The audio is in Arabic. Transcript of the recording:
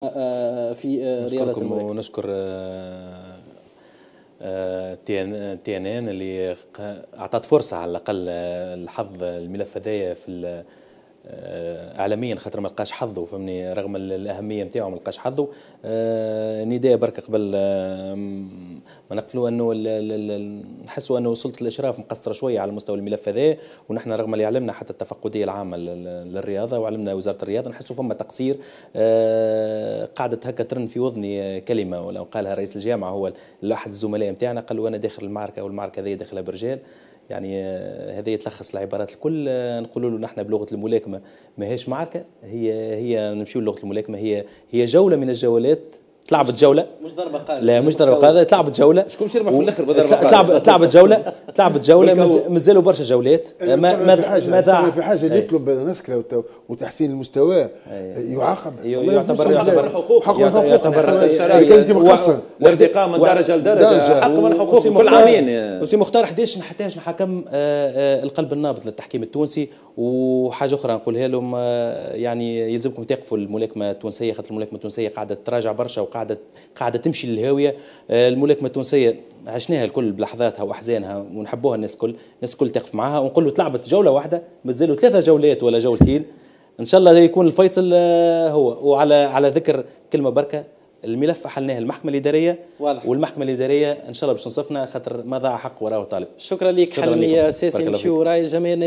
في رياضة نشكركم الملاكمة. ونشكر تي ان ان اللي اعطت فرصه على الاقل الحظ الملف هذايا في اعلاميا، خاطر ما لقاش حظه فهمني، رغم الاهميه نتاعو ما لقاش حظه. نداء برك قبل ما نقفلوا انه نحسوا انه سلطه الاشراف مقصره شويه على مستوى الملف هذا، ونحن رغم اللي علمنا حتى التفقديه العامه للرياضه وعلمنا وزاره الرياضه نحسوا فما تقصير. قاعدة هكا ترن في وذني كلمه ولو قالها رئيس الجامعه، هو احد الزملاء نتاعنا قال له انا داخل المعركه والمعركه هذه داخلها برجال. يعني هذا يتلخص العبارات الكل. نقولوا له نحن بلغه الملاكمه ماهيش معركه، هي نمشيو لغه الملاكمه، هي جوله من الجولات. تلعبت جوله، مش ضربة قاضية، لا مش ضربة قاضية، تلعبت جولة. شكون باش يربح في الاخر بضربة قاضية؟ تلعبت جولة مازالوا برشا جولات. ما في حاجة اللي يطلب نسكره وتحسين المستوى يعاقب، يعتبر يعتبر الشرعية الارتقاء من درجة لدرجة، حق من حقوق كل عامين. وسي مختار حداش نحكم القلب النابض للتحكيم التونسي. وحاجة أخرى نقولها لهم، يعني يلزمكم تقفوا الملاكمة التونسية، خاطر الملاكمة التونسية قاعدة تراجع برشا قاعدة تمشي للهاوية. الملاكمة التونسية عشناها الكل بلحظاتها وأحزانها ونحبوها، الناس الكل تقف معها. ونقول له تلعبت جولة واحدة، مازالوا 3 جولات ولا جولتين، إن شاء الله يكون الفيصل هو. وعلى ذكر كلمة بركة، الملف أحلناه المحكمة الإدارية واضح. والمحكمة الإدارية إن شاء الله باش تنصفنا، خاطر ما ضاع حق وراه طالب. شكرا لك حلمي ساسي. نمشيو راي الجماهير.